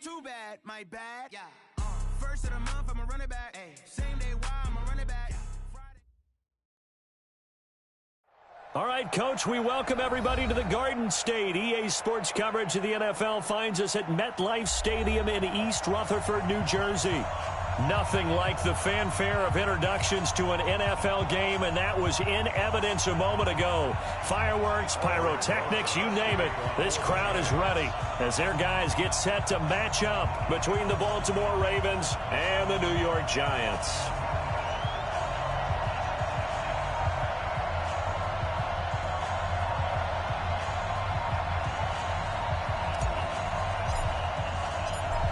Too bad, my bad. Yeah. First of the month, I'm a running back. Ay. Same day, why I'm a running back. All right, Coach, we welcome everybody to the Garden State. EA Sports coverage of the NFL finds us at MetLife Stadium in East Rutherford, New Jersey. Nothing like the fanfare of introductions to an NFL game, and that was in evidence a moment ago. Fireworks, pyrotechnics, you name it. This crowd is ready as their guys get set to match up between the Baltimore Ravens and the New York Giants.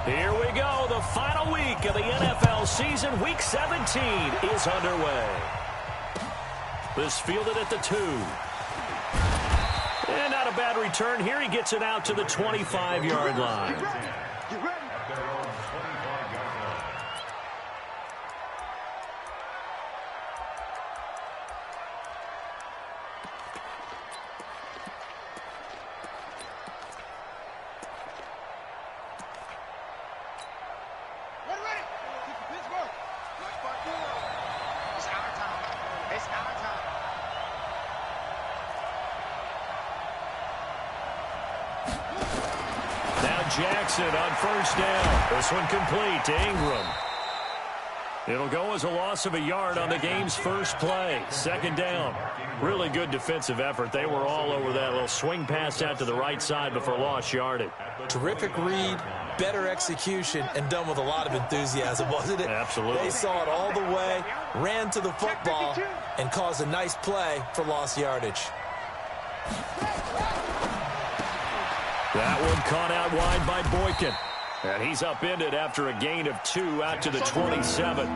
Here we go. The final week of the NFL season. Week 17 is underway. This fielded at the 2. And not a bad return here. He gets it out to the 25-yard line. Get ready. Jackson on first down. This one complete to Ingram. It'll go as a loss of a yard on the game's first play. Second down. Really good defensive effort. They were all over that little swing pass out to the right side before lost yardage. Terrific read, better execution, and done with a lot of enthusiasm, wasn't it? Absolutely. They saw it all the way, ran to the football, and caused a nice play for lost yardage. That one caught out wide by Boykin. And he's upended after a gain of 2 out to the 27.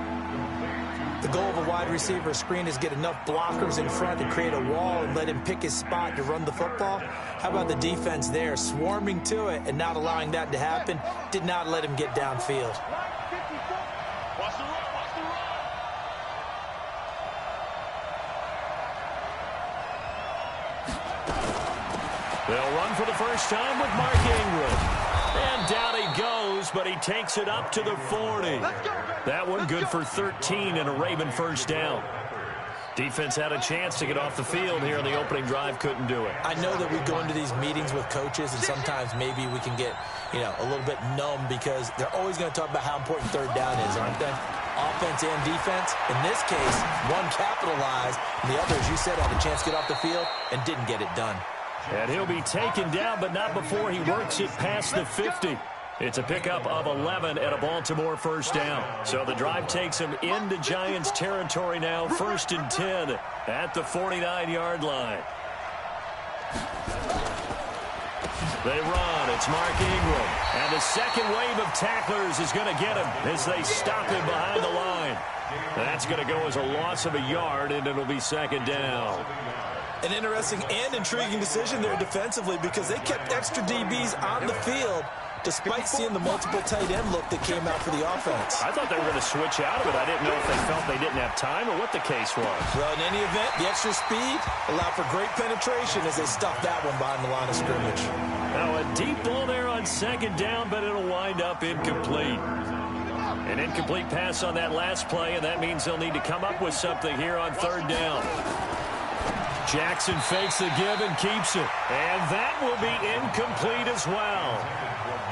The goal of a wide receiver screen is get enough blockers in front to create a wall and let him pick his spot to run the football. How about the defense there, swarming to it and not allowing that to happen? Did not let him get downfield. They'll run for the first time with Mark Ingram. And down he goes, but he takes it up to the 40. That one good for 13 and a Raven first down. Defense had a chance to get off the field here in the opening drive, couldn't do it. I know that we go into these meetings with coaches, and sometimes maybe we can get, a little bit numb because they're always going to talk about how important third down is, aren't they? Offense and defense. In this case, one capitalized, and the other, as you said, had a chance to get off the field and didn't get it done. And he'll be taken down, but not before he works it past the 50. It's a pickup of 11 at a Baltimore first down. So the drive takes him into Giants territory now, 1st and 10 at the 49-yard line. They run. It's Mark Ingram. And the second wave of tacklers is going to get him as they stop him behind the line. That's going to go as a loss of a yard, and it'll be second down. An interesting and intriguing decision there defensively because they kept extra DBs on the field despite seeing the multiple tight end look that came out for the offense. I thought they were going to switch out of it. I didn't know if they felt they didn't have time or what the case was. Well, in any event, the extra speed allowed for great penetration as they stuffed that one behind the line of scrimmage. Now a deep ball there on second down, but it'll wind up incomplete. An incomplete pass on that last play, and that means they'll need to come up with something here on third down. Jackson fakes the give and keeps it. And that will be incomplete as well.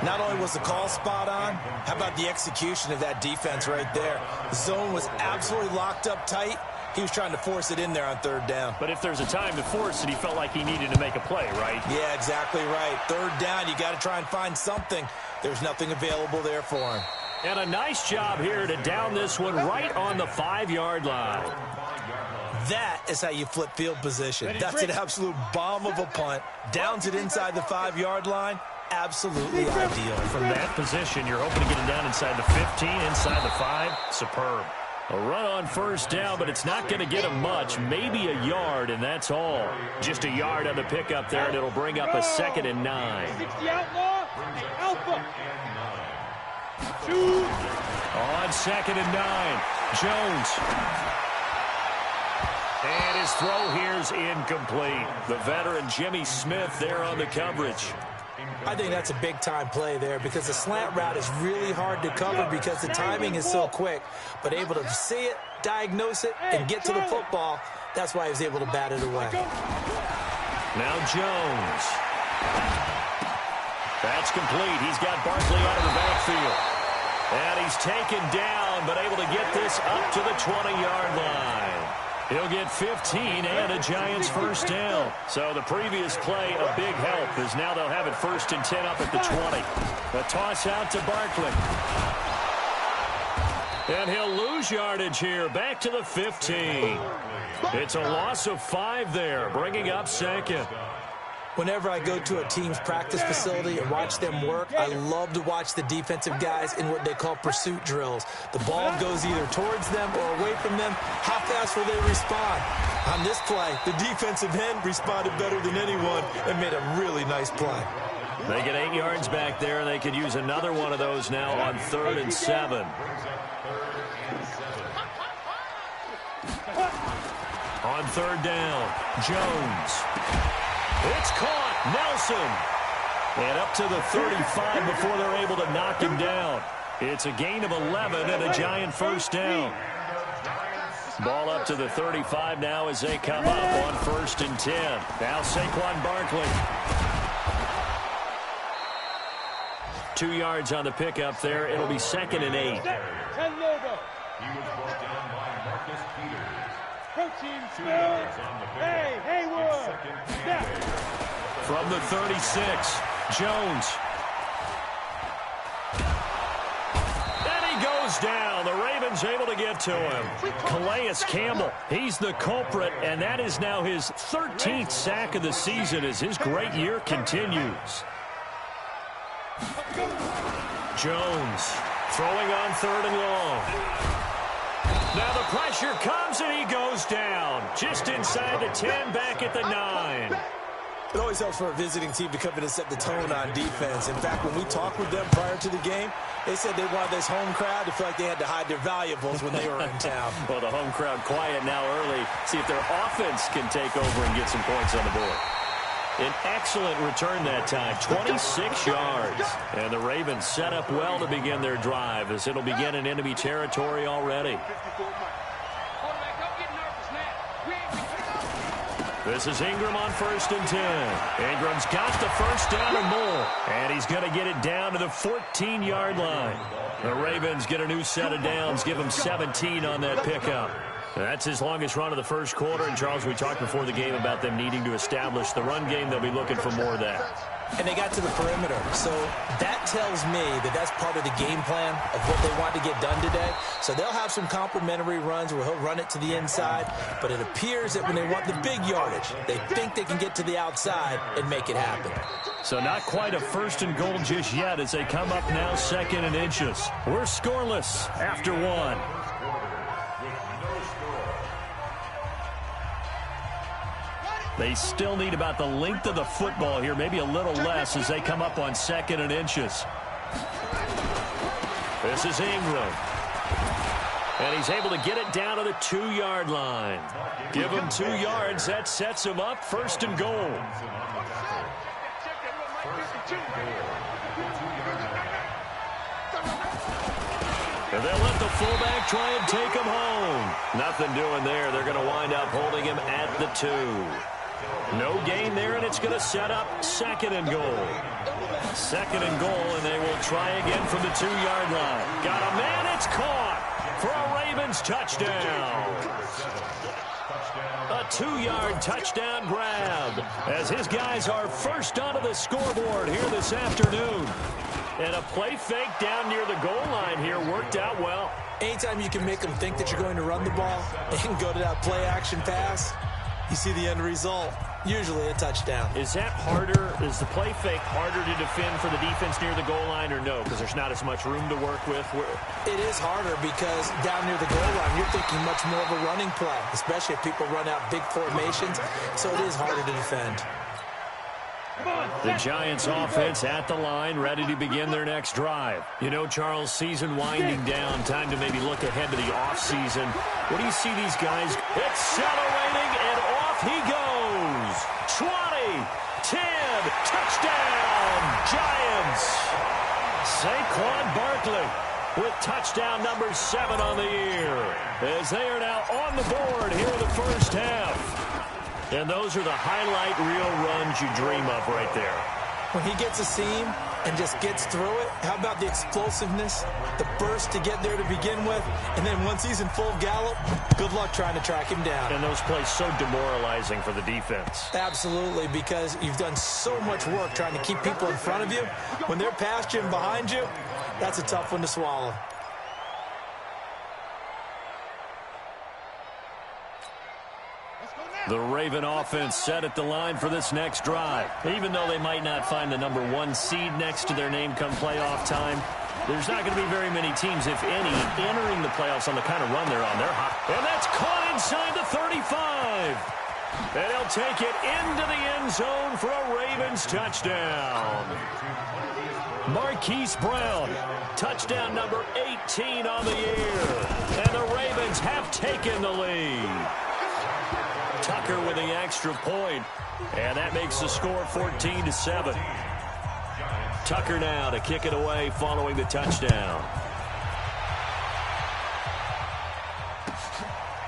Not only was the call spot on, how about the execution of that defense right there? The zone was absolutely locked up tight. He was trying to force it in there on third down. But if there's a time to force it, he felt like he needed to make a play, right? Yeah, exactly right. Third down, you got to try and find something. There's nothing available there for him. And a nice job here to down this one right on the 5-yard line. That is how you flip field position. That's an absolute bomb of a punt. Downs it inside the 5-yard line. Absolutely ideal. From that position, you're hoping to get it down inside the 15, inside the 5. Superb. A run on first down, but it's not going to get him much. Maybe a yard, and that's all. Just a yard on the pickup there, and it'll bring up a 2nd and 9. 60 outlaw. Alpha. On 2nd and 9, Jones. And his throw here's incomplete. The veteran Jimmy Smith there on the coverage. I think that's a big-time play there because the slant route is really hard to cover because the timing is so quick. But able to see it, diagnose it, and get to the football, that's why he was able to bat it away. Now Jones. That's complete. He's got Barkley out of the backfield. And he's taken down, but able to get this up to the 20-yard line. He'll get 15 and a Giants first down. So the previous play, a big help, as now they'll have it 1st and 10 up at the 20. A toss out to Barkley. And he'll lose yardage here, back to the 15. It's a loss of 5 there, bringing up 2nd. Whenever I go to a team's practice facility and watch them work, I love to watch the defensive guys in what they call pursuit drills. The ball goes either towards them or away from them. How fast will they respond? On this play, the defensive end responded better than anyone and made a really nice play. They get 8 yards back there, and they could use another one of those now on 3rd and 7. On 3rd down, Jones. It's caught. Nelson. And up to the 35 before they're able to knock him down. It's a gain of 11 and a Giant first down. Ball up to the 35 now as they come up on 1st and 10. Now Saquon Barkley. 2 yards on the pickup there. It'll be 2nd and 8. 10 logo. He was brought down by Marcus Peters. Protein spell. Hey, Haywood. Snap. From the 36, Jones. And he goes down. The Ravens able to get to him. Calais Campbell, he's the culprit, and that is now his 13th sack of the season as his great year continues. Jones throwing on 3rd and long. Now the pressure comes and he goes down. Just inside the 10, back at the 9. It always helps for a visiting team to come in and set the tone on defense. In fact, when we talked with them prior to the game, they said they wanted this home crowd to feel like they had to hide their valuables when they were in town. Well, the home crowd quiet now early. See if their offense can take over and get some points on the board. An excellent return that time, 26 yards. And the Ravens set up well to begin their drive as it'll begin in enemy territory already. This is Ingram on 1st and 10. Ingram's got the first down and more. And he's going to get it down to the 14-yard line. The Ravens get a new set of downs, give him 17 on that pickup. That's his longest run of the first quarter. And, Charles, we talked before the game about them needing to establish the run game. They'll be looking for more of that. And they got to the perimeter. So that tells me that that's part of the game plan of what they want to get done today. So they'll have some complementary runs where he'll run it to the inside. But it appears that when they want the big yardage, they think they can get to the outside and make it happen. So not quite a 1st and goal just yet as they come up now 2nd and inches. We're scoreless after 1. They still need about the length of the football here, maybe a little less as they come up on 2nd and inches. This is Ingram. And he's able to get it down to the 2-yard line. Give him 2 yards. That sets him up 1st and goal. And they'll let the fullback try and take him home. Nothing doing there. They're going to wind up holding him at the 2. No gain there, and it's going to set up 2nd and goal. 2nd and goal, and they will try again from the 2-yard line. Got a man, it's caught for a Ravens touchdown. A 2-yard touchdown grab as his guys are first onto the scoreboard here this afternoon. And a play fake down near the goal line here worked out well. Anytime you can make them think that you're going to run the ball and go to that play-action pass, you see the end result, usually a touchdown. Is that harder? Is the play fake harder to defend for the defense near the goal line or no? Because there's not as much room to work with? It is harder because down near the goal line, you're thinking much more of a running play, especially if people run out big formations. So it is harder to defend. The Giants offense at the line, ready to begin their next drive. You know, Charles, season winding down, time to maybe look ahead to the offseason. What do you see these guys accelerating, and off he goes. 20, 10, touchdown, Saquon Barkley with touchdown number 7 on the year, as they are now on the board here in the first half. And those are the highlight reel runs you dream of right there. When he gets a seam and just gets through it, how about the explosiveness, the burst to get there to begin with, and then once he's in full gallop, good luck trying to track him down. And those plays so demoralizing for the defense. Absolutely, because you've done so much work trying to keep people in front of you. When they're past you and behind you, that's a tough one to swallow. The Raven offense set at the line for this next drive. Even though they might not find the number 1 seed next to their name come playoff time, there's not going to be very many teams, if any, entering the playoffs on the kind of run they're on. They're hot. And that's caught inside the 35. And he'll take it into the end zone for a Ravens touchdown. Marquise Brown, touchdown number 18 on the year. And the Ravens have taken the lead. Tucker with the extra point, and that makes the score 14-7. Tucker now to kick it away following the touchdown.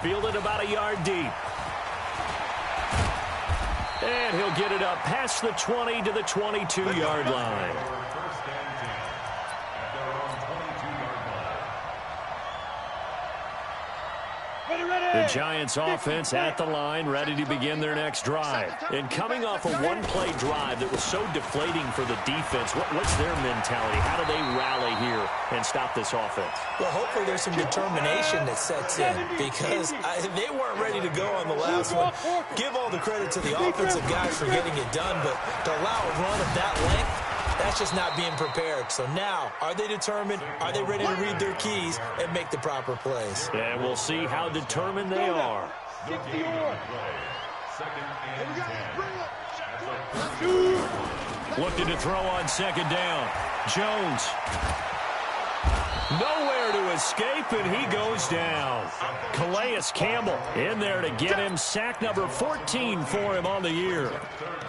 Fielded about a yard deep. And he'll get it up past the 20 to the 22-yard line. The Giants offense at the line, ready to begin their next drive. And coming off a one-play drive that was so deflating for the defense, what's their mentality? How do they rally here and stop this offense? Well, hopefully there's some determination that sets in, because they weren't ready to go on the last one. Give all the credit to the offensive guys for getting it done, but to allow a run of that length, that's just not being prepared. So now, are they determined? Are they ready to read their keys and make the proper plays? And we'll see how determined they are. Looking to throw on second down. Jones. Nowhere to escape, and he goes down. Calais Campbell in there to get him sack number 14 for him on the year.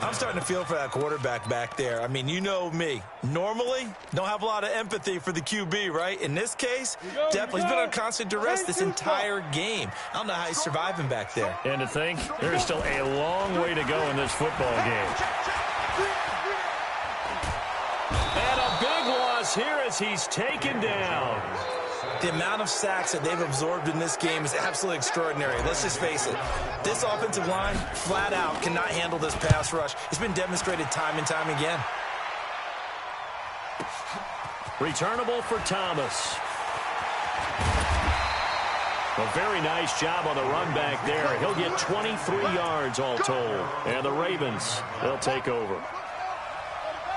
I'm starting to feel for that quarterback back there. I mean, you know me. Normally, don't have a lot of empathy for the QB, right? In this case, definitely. He's been under constant duress this entire game. I don't know how he's surviving back there. And to think, there's still a long way to go in this football game. And a big loss here as he's taken down. The amount of sacks that they've absorbed in this game is absolutely extraordinary. Let's just face it. This offensive line, flat out, cannot handle this pass rush. It's been demonstrated time and time again. Returnable for Thomas. A very nice job on the run back there. He'll get 23 yards all told. And the Ravens, they'll take over.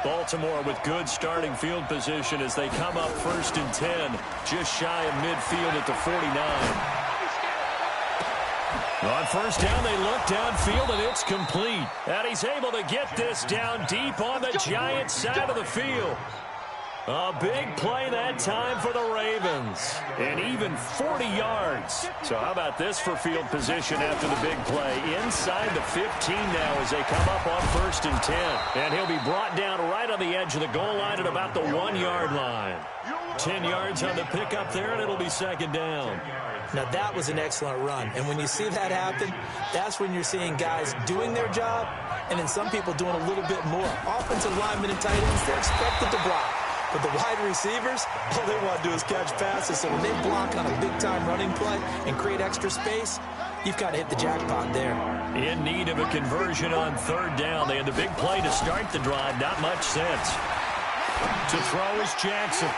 Baltimore with good starting field position as they come up 1st and 10, just shy of midfield at the 49. On first down, they look downfield, and it's complete. And he's able to get this down deep on the Giants side of the field. A big play that time for the Ravens. And even 40 yards. So how about this for field position after the big play? Inside the 15 now as they come up on 1st and 10. And he'll be brought down right on the edge of the goal line at about the 1-yard line. 10 yards on the pickup there, and it'll be second down. Now, that was an excellent run. And when you see that happen, that's when you're seeing guys doing their job, and then some people doing a little bit more. Offensive linemen and tight ends, they're expected to block. But the wide receivers, all they want to do is catch passes. So when they block on a big-time running play and create extra space, you've got to hit the jackpot there. In need of a conversion on 3rd down. They had the big play to start the drive. Not much sense. To throw is Jackson.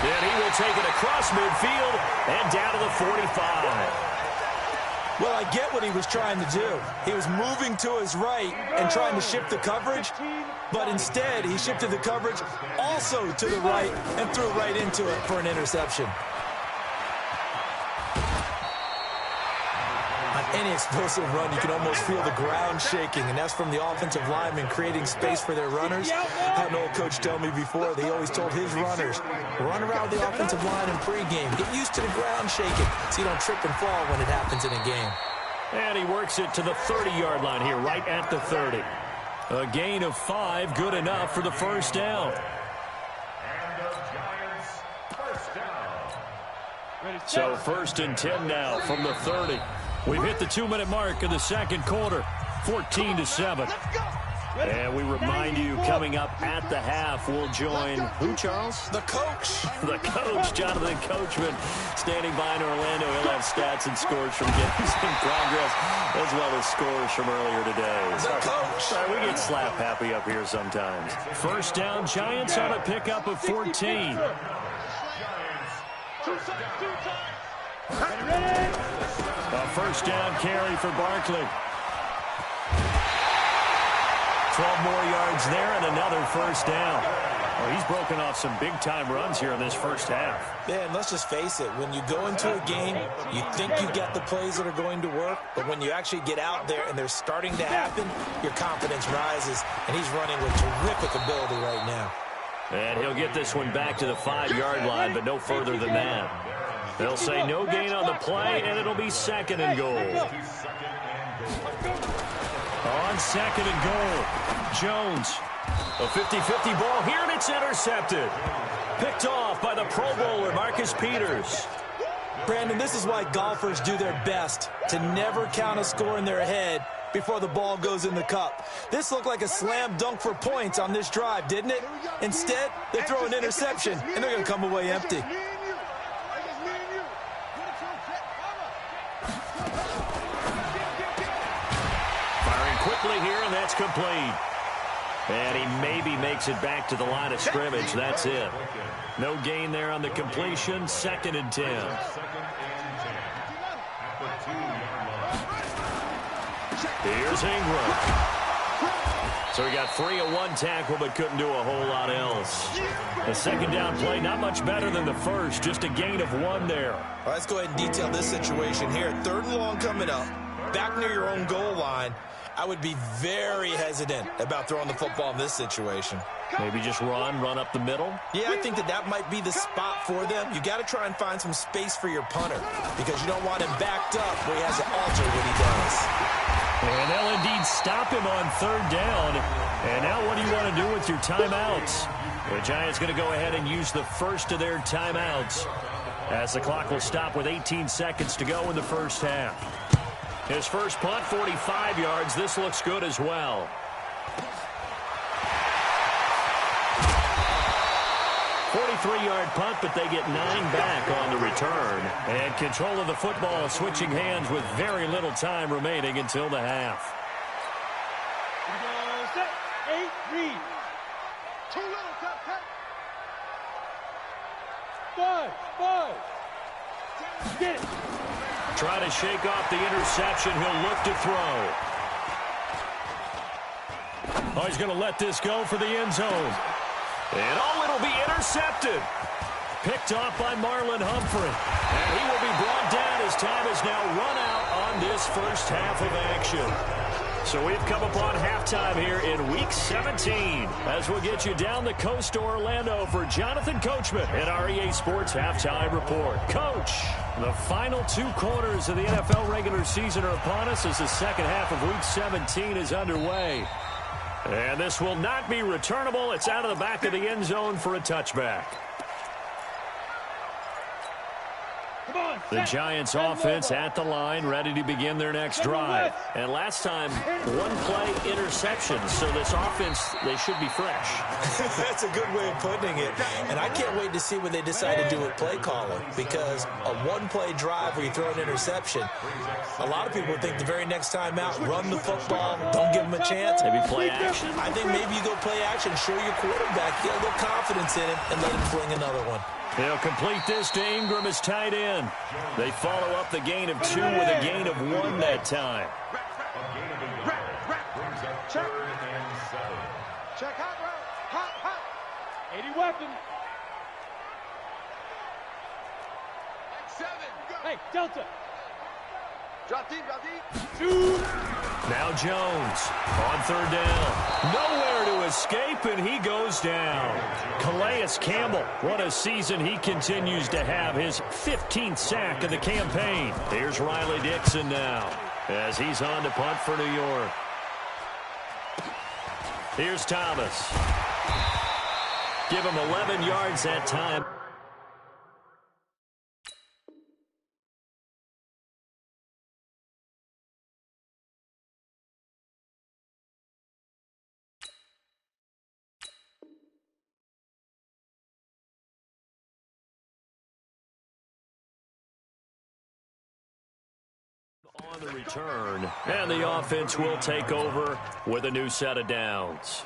And he will take it across midfield and down to the 45. Well, I get what he was trying to do. He was moving to his right and trying to shift the coverage, but instead he shifted the coverage also to the right and threw right into it for an interception. On any explosive run, you can almost feel the ground shaking, and that's from the offensive linemen creating space for their runners. I had an old coach tell me before, they always told his runners, run around the offensive line in pregame. Get used to the ground shaking so you don't trip and fall when it happens in a game. And he works it to the 30-yard line here, right at the 30. A gain of 5, good enough for the first down. And the Giants first down. So 1st and 10 now from the 30. We've hit the 2-minute mark of the second quarter, 14-7. And we remind you, coming up at the half, we'll join who, Charles? The coach. The coach, Jonathan Coachman, standing by in Orlando. He'll have stats and scores from games in progress, as well as scores from earlier today. The coach. Sorry, we get slap happy up here sometimes. First down, Giants on a pickup of 14. A first down carry for Barkley. 12 more yards there and another first down. Well, he's broken off some big-time runs here in this first half. Yeah, and let's just face it. When you go into a game, you think you got the plays that are going to work, but when you actually get out there and they're starting to happen, your confidence rises, and he's running with terrific ability right now. And he'll get this one back to the 5-yard line, but no further than that. They'll say no gain on the play, and it'll be 2nd and goal. On 2nd and goal, Jones. A 50-50 ball here, and it's intercepted. Picked off by the Pro Bowler, Marcus Peters. Brandon, this is why golfers do their best to never count a score in their head before the ball goes in the cup. This looked like a slam dunk for points on this drive, didn't it? Instead, they throw an interception, and they're going to come away empty. Quickly here, and that's complete. And he maybe makes it back to the line of scrimmage. That's it. No gain there on the completion. 2nd and 10. Here's Ingram. So he got free of one tackle, but couldn't do a whole lot else. The second down play, not much better than the first. Just a gain of 1 there. All right, let's go ahead and detail this situation here. 3rd and long coming up. Back near your own goal line. I would be very hesitant about throwing the football in this situation. Maybe just run up the middle? Yeah, I think that might be the spot for them. You got to try and find some space for your punter because you don't want him backed up where he has to alter what he does. And they'll indeed stop him on 3rd down. And now what do you want to do with your timeouts? The Giants going to go ahead and use the first of their timeouts as the clock will stop with 18 seconds to go in the first half. His first punt, 45 yards. This looks good as well. 43-yard punt, but they get 9 back on the return. And control of the football switching hands with very little time remaining until the half. 8, read. 2 little, cut. 5. Get it. Try to shake off the interception. He'll look to throw. Oh, he's going to let this go for the end zone. And it'll be intercepted. Picked off by Marlon Humphrey. And he will be brought down as time has now run out on this first half of action. So we've come upon halftime here in Week 17 as we'll get you down the coast to Orlando for Jonathan Coachman at our EA Sports Halftime Report. Coach, the final 2 quarters of the NFL regular season are upon us as the second half of Week 17 is underway. And this will not be returnable. It's out of the back of the end zone for a touchback. The Giants offense at the line, ready to begin their next drive. And last time, 1-play interception. So this offense, they should be fresh. That's a good way of putting it. And I can't wait to see what they decide to do with play calling. Because a 1-play drive where you throw an interception, a lot of people think the very next time out, run the football, don't give them a chance. Maybe play action. I think maybe you go play action, show your quarterback, get a little confidence in him, and let him fling another one. They'll complete this to Ingram as tight end. They follow up the gain of 2 with a gain of 1 that time. Check hot. 80 weapon. 7. Hey, Delta. Drop deep. 2. Now Jones on 3rd down. Nowhere to escape, and he goes down. Calais Campbell, what a season he continues to have. His 15th sack of the campaign. Here's Riley Dixon now. as he's on to punt for New York. Here's Thomas. Give him 11 yards that time. On the return, and the offense will take over with a new set of downs.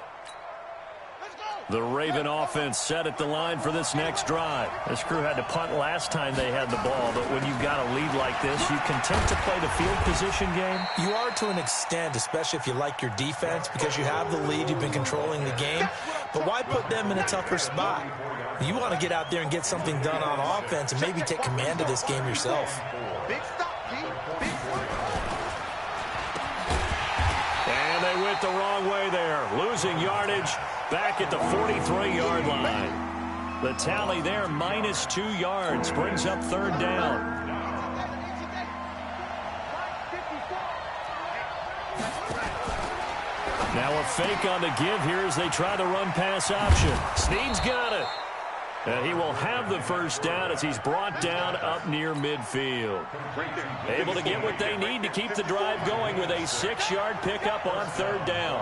The Raven offense set at the line for this next drive. This crew had to punt last time they had the ball, but when you've got a lead like this, you content to play the field position game? You are to an extent, especially if you like your defense, because you have the lead, you've been controlling the game. But why put them in a tougher spot? You want to get out there and get something done on offense and maybe take command of this game yourself. Big stop, G. Big stop. And they went the wrong way there, losing yardage back at the 43-yard line. The tally there, -2 yards, brings up third down. Now a fake on the give here as they try the run-pass option. Snead's got it. And he will have the first down as he's brought down up near midfield. Able to get what they need to keep the drive going with a 6-yard pickup on third down.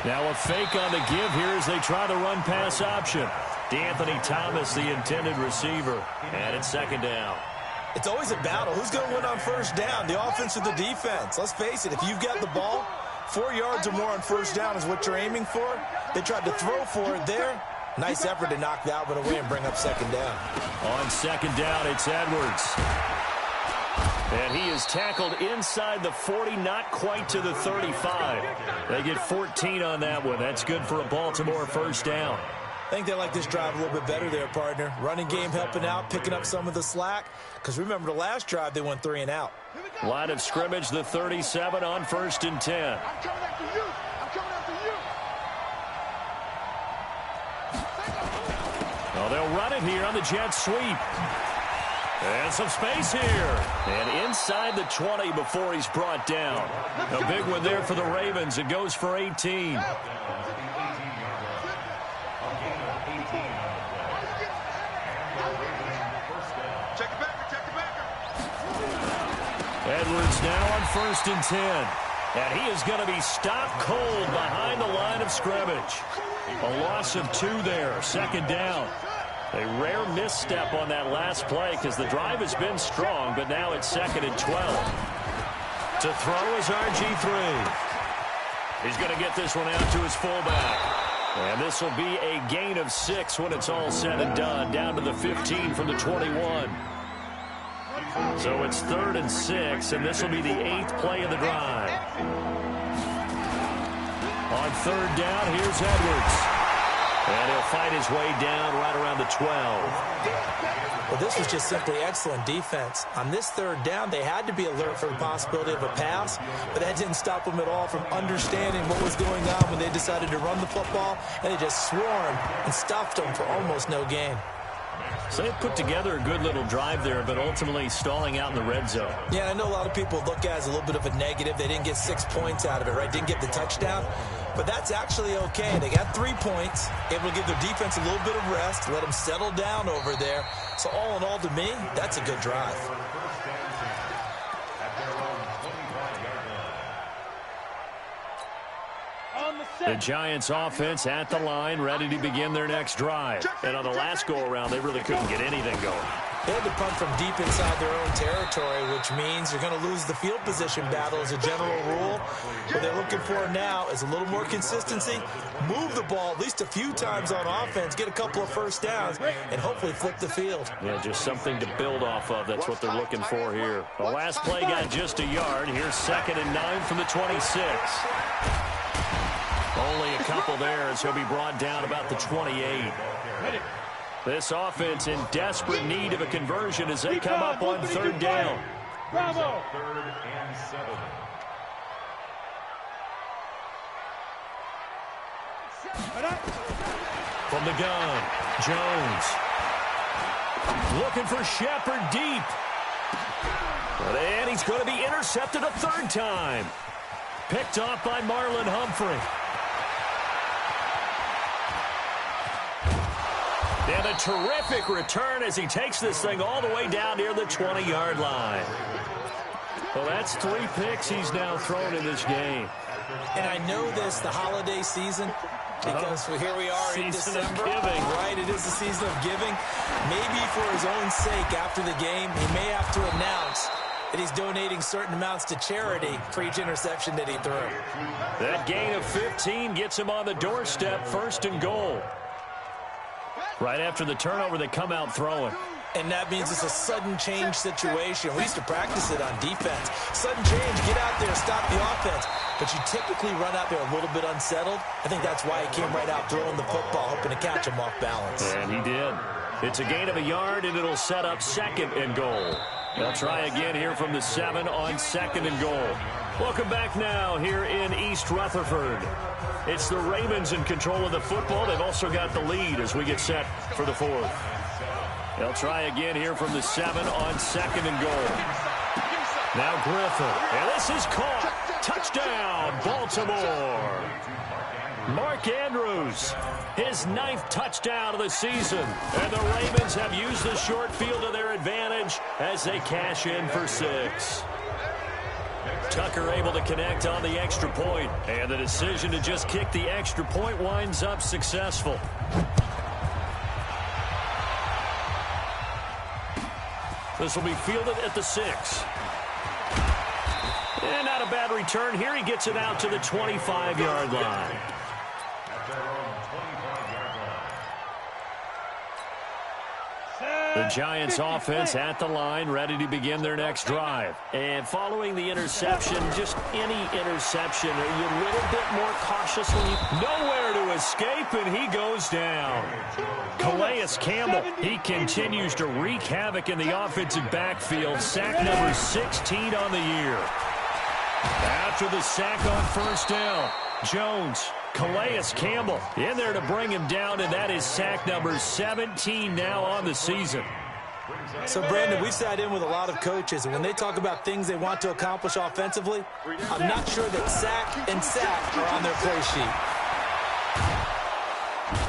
Now a fake on the give here as they try the run-pass option. D'Anthony Thomas, the intended receiver. And it's second down. It's always a battle. Who's going to win on first down, the offense or the defense? Let's face it, if you've got the ball, 4 yards or more on first down is what you're aiming for. They tried to throw for it there. Nice effort to knock that one away and bring up second down. On second down, it's Edwards. And he is tackled inside the 40, not quite to the 35. They get 14 on that one. That's good for a Baltimore first down. I think they like this drive a little bit better there, partner. Running game helping out, picking up some of the slack. Because remember, the last drive, they went 3 and out. Line of scrimmage, the 37 on 1st and 10. I'm coming after you. I'm coming after you. Well, they'll run it here on the jet sweep. And some space here. And inside the 20 before he's brought down. A big one there for the Ravens. It goes for 18. Edwards now on 1st and 10. And he is going to be stopped cold behind the line of scrimmage. A loss of 2 there, second down. A rare misstep on that last play because the drive has been strong, but now it's 2nd and 12. To throw is RG3. He's going to get this one out to his fullback. And this will be a gain of 6 when it's all said and done, down to the 15 from the 21. So it's 3rd and 6, and this will be the 8th play of the drive. On 3rd down, here's Edwards. And he'll fight his way down right around the 12. Well, this was just simply excellent defense. On this 3rd down, they had to be alert for the possibility of a pass, but that didn't stop them at all from understanding what was going on when they decided to run the football, and they just swarmed and stuffed them for almost no gain. So they put together a good little drive there, but ultimately stalling out in the red zone. Yeah, I know a lot of people look at it as a little bit of a negative. They didn't get 6 points out of it, right? Didn't get the touchdown. But that's actually okay. They got 3 points, able to give their defense a little bit of rest, let them settle down over there. So all in all, to me, that's a good drive. The Giants offense at the line, ready to begin their next drive. And on the last go-around, they really couldn't get anything going. They had to punt from deep inside their own territory, which means you're going to lose the field position battle as a general rule. What they're looking for now is a little more consistency, move the ball at least a few times on offense, get a couple of first downs, and hopefully flip the field. Yeah, just something to build off of. That's what they're looking for here. The last play got just a yard. Here's 2nd and 9 from the 26. Only a couple there as he'll be brought down about the 28. This offense in desperate need of a conversion as they come up on 3rd down. Bravo. 3rd and 7. From the gun, Jones. Looking for Shepard deep. And he's going to be intercepted a third time. Picked off by Marlon Humphrey. And a terrific return as he takes this thing all the way down near the 20-yard line. Well, that's 3 picks he's now thrown in this game. And I know this, the holiday season, because here we are in December. Season of giving. Right, it is the season of giving. Maybe for his own sake, after the game, he may have to announce that he's donating certain amounts to charity for each interception that he threw. That gain of 15 gets him on the doorstep, 1st and goal. Right after the turnover, they come out throwing. And that means it's a sudden change situation. We used to practice it on defense. Sudden change, get out there, stop the offense. But you typically run out there a little bit unsettled. I think that's why he came right out throwing the football, hoping to catch him off balance. And he did. It's a gain of a yard, and it'll set up 2nd and goal. They'll try again here from the 7 on 2nd and goal. Welcome back now here in East Rutherford. It's the Ravens in control of the football. They've also got the lead as we get set for the 4th. They'll try again here from the 7 on 2nd and goal. Now Griffin. And this is caught. Touchdown, Baltimore. Mark Andrews, his 9th touchdown of the season. And the Ravens have used the short field to their advantage as they cash in for 6. Tucker able to connect on the extra point. And the decision to just kick the extra point winds up successful. This will be fielded at the 6. And not a bad return here. He gets it out to the 25-yard line. The Giants offense at the line, ready to begin their next drive. And following the interception, just any interception, are you a little bit more cautious when you... Nowhere to escape, and he goes down. Calais Campbell, he continues to wreak havoc in the offensive backfield. Sack number 16 on the year. After the sack on 1st down, Jones, Calais Campbell in there to bring him down, and that is sack number 17 now on the season. So, Brandon, we've sat in with a lot of coaches, and when they talk about things they want to accomplish offensively, I'm not sure that sack and sack are on their play sheet.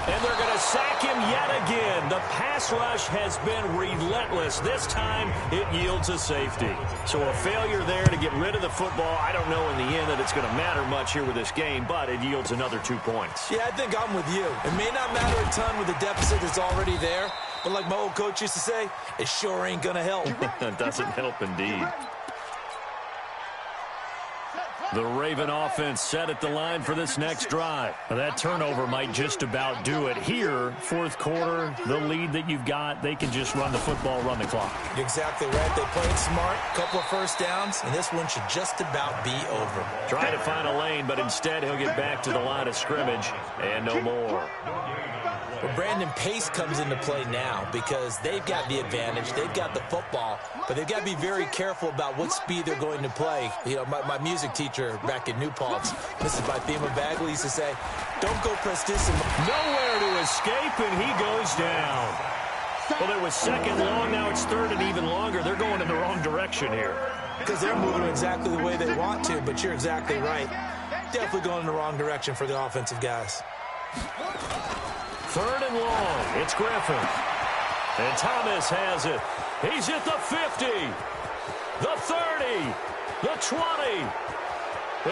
And they're going to sack him yet again. The pass rush has been relentless. This time, it yields a safety. So a failure there to get rid of the football. I don't know in the end that it's going to matter much here with this game, but it yields another 2 points. Yeah, I think I'm with you. It may not matter a ton with the deficit that's already there, but like my old coach used to say, it sure ain't going to help. It doesn't help indeed. The Raven offense set at the line for this next drive. Now, that turnover might just about do it. Here, 4th quarter, the lead that you've got, they can just run the football, run the clock. You're exactly right. They played smart, couple of 1st downs, and this one should just about be over. Trying to find a lane, but instead he'll get back to the line of scrimmage and no more. Well, Brandon, pace comes into play now because they've got the advantage. They've got the football, but they've got to be very careful about what speed they're going to play. You know, my music teacher back in New Paltz, Mrs. Bythema Bagley, used to say, don't go press this. Nowhere to escape, and he goes down. Well, it was 2nd long. Now it's 3rd and even longer. They're going in the wrong direction here. Because they're moving exactly the way they want to, but you're exactly right. Definitely going in the wrong direction for the offensive guys. 3rd and long. It's Griffin. And Thomas has it. He's at the 50, the 30, the 20,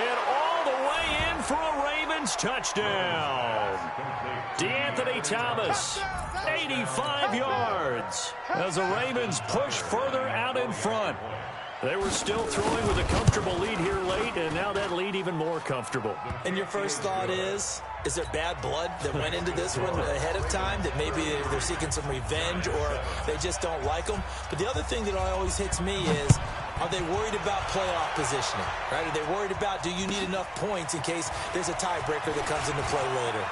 and all the way in for a Ravens touchdown. DeAnthony Thomas, 85 yards, as the Ravens push further out in front. They were still throwing with a comfortable lead here late, and now that lead even more comfortable. And your first thought is there bad blood that went into this one ahead of time, that maybe they're seeking some revenge or they just don't like them? But the other thing that always hits me is, are they worried about playoff positioning? Right? Are they worried about, do you need enough points in case there's a tiebreaker that comes into play later?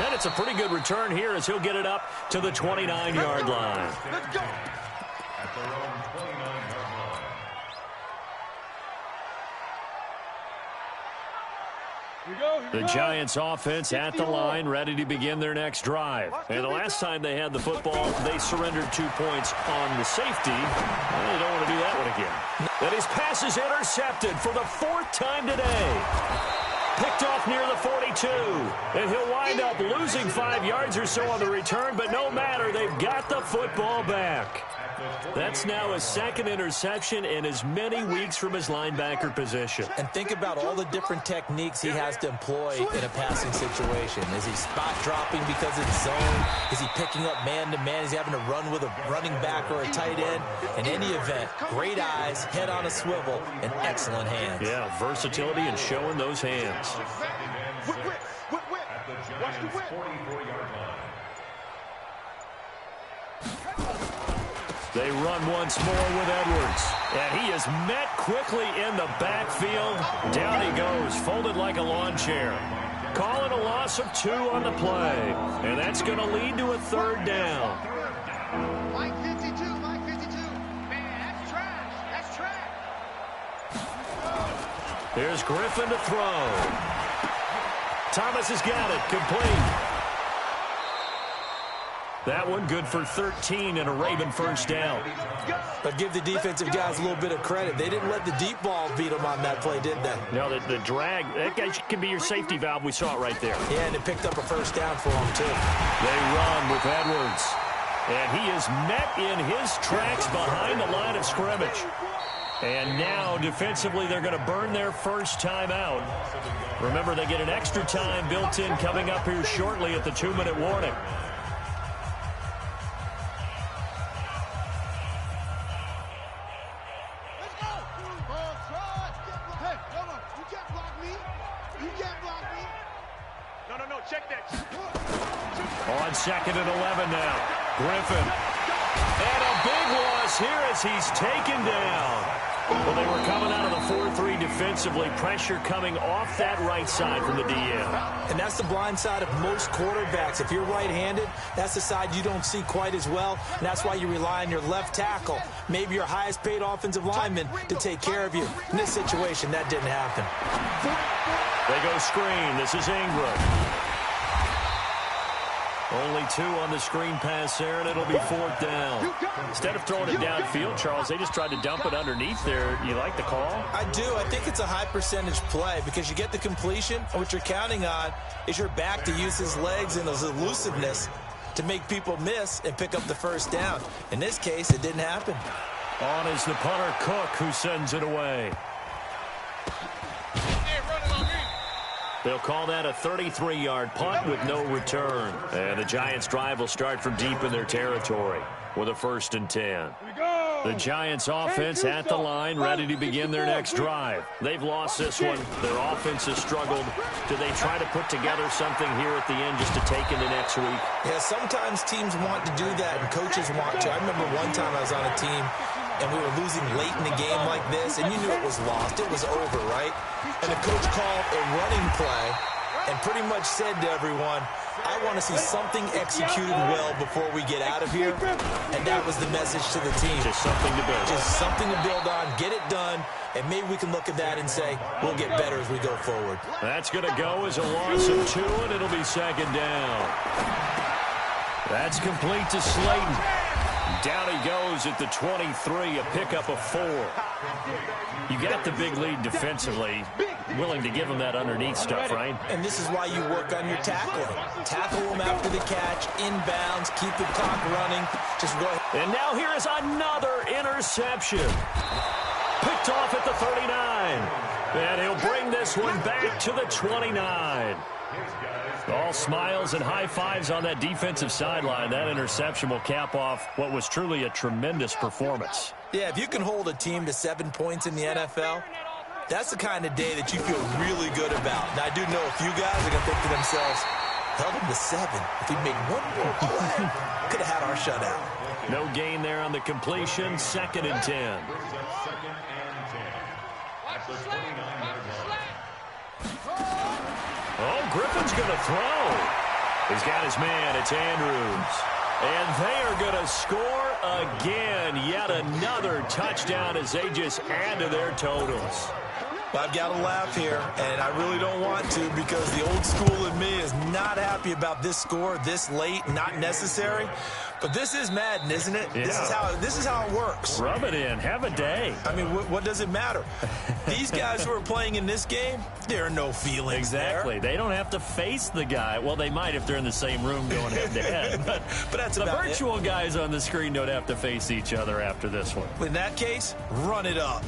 And it's a pretty good return here as he'll get it up to the 29-yard line. Let's go. At their own 29-yard line. The Giants offense at the line, ready to begin their next drive. And the last time they had the football, they surrendered 2 points on the safety. Well, they don't want to do that one again. And his pass is intercepted for the 4th time today. Picked off near the 42. And he'll wind up losing 5 yards or so on the return, but no matter, they've got the football back. That's now his 2nd interception in as many weeks from his linebacker position. And think about all the different techniques he has to employ in a passing situation. Is he spot dropping because it's zone? Is he picking up man-to-man? Is he having to run with a running back or a tight end? In any event, great eyes, head on a swivel, and excellent hands. Yeah, versatility and showing those hands. Watch the whip. 44-yard line. They run once more with Edwards. And he is met quickly in the backfield. Down he goes, folded like a lawn chair. Calling a loss of 2 on the play. And that's going to lead to a 3rd down. Mike 52, Mike 52. Man, that's trash. That's trash. Here's Griffin to throw. Thomas has got it, complete. That one good for 13 and a Raven 1st down. But give the defensive guys a little bit of credit. They didn't let the deep ball beat them on that play, did they? No, the drag, that guy can be your safety valve. We saw it right there. Yeah, and it picked up a 1st down for them, too. They run with Edwards. And he is met in his tracks behind the line of scrimmage. And now, defensively, they're going to burn their 1st time out. Remember, they get an extra time built in coming up here shortly at the 2-minute warning. On 2nd and 11 now. Griffin. And a big loss here as he's taken down. Well, they were coming out of the 4-3 defensively. Pressure coming off that right side from the DM. And that's the blind side of most quarterbacks. If you're right-handed, that's the side you don't see quite as well. And that's why you rely on your left tackle, maybe your highest-paid offensive lineman, to take care of you. In this situation, that didn't happen. They go screen. This is Ingram. Only 2 on the screen pass there, and it'll be 4th down. Instead of throwing it downfield, Charles, they just tried to dump it underneath there. You like the call? I do. I think it's a high-percentage play because you get the completion, and what you're counting on is your back to use his legs and his elusiveness to make people miss and pick up the 1st down. In this case, it didn't happen. On is the punter, Cook, who sends it away. They'll call that a 33-yard punt with no return. And the Giants' drive will start from deep in their territory with a 1st and 10. The Giants' offense at the line, ready to begin their next drive. They've lost this one. Their offense has struggled. Do they try to put together something here at the end just to take into next week? Yeah, sometimes teams want to do that, and coaches want to. I remember one time I was on a team, and we were losing late in the game like this, and you knew it was lost. It was over, right? And the coach called a running play and pretty much said to everyone, I want to see something executed well before we get out of here. And that was the message to the team. Just something to build on. Just something to build on, get it done, and maybe we can look at that and say, we'll get better as we go forward. That's going to go as a loss of 2, and it'll be 2nd down. That's complete to Slayton. Down he goes at the 23, a pickup of 4. You got the big lead defensively. Willing to give him that underneath stuff, right? And this is why you work on your tackling. Tackle him after the catch, inbounds, keep the clock running. Just go ahead. And now here is another interception. Picked off at the 39. And he'll bring this one back to the 29. All smiles and high fives on that defensive sideline. That interception will cap off what was truly a tremendous performance. Yeah, if you can hold a team to 7 points in the NFL, that's the kind of day that you feel really good about. Now, I do know a few guys are going to think to themselves, held him to 7. If we made one more play, could have had our shutout. No gain there on the completion. 2nd and 10. Oh, Griffin's going to throw. He's got his man. It's Andrews. And they are going to score again. Yet another touchdown as they just add to their totals. Well, I've got to laugh here, and I really don't want to because the old school in me is not happy about this score this late, not necessary. But this is Madden, isn't it? Yeah. This is how it works. Rub it in. Have a day. I mean, what does it matter? These guys who are playing in this game, there are no feelings Exactly. there. They don't have to face the guy. Well, they might if they're in the same room going head-to-head. But that's the about virtual guys on the screen don't have to face each other after this one. In that case, run it up.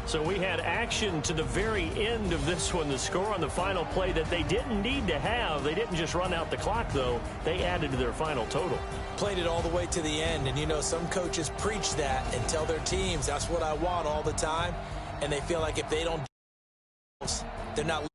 So we had action to the very end of this one. The score on the final play that they didn't need to have. They didn't just run out the clock, though. They added to their final total. Played it all the way to the end. And, you know, some coaches preach that and tell their teams, that's what I want all the time. And they feel like if they don't, they're not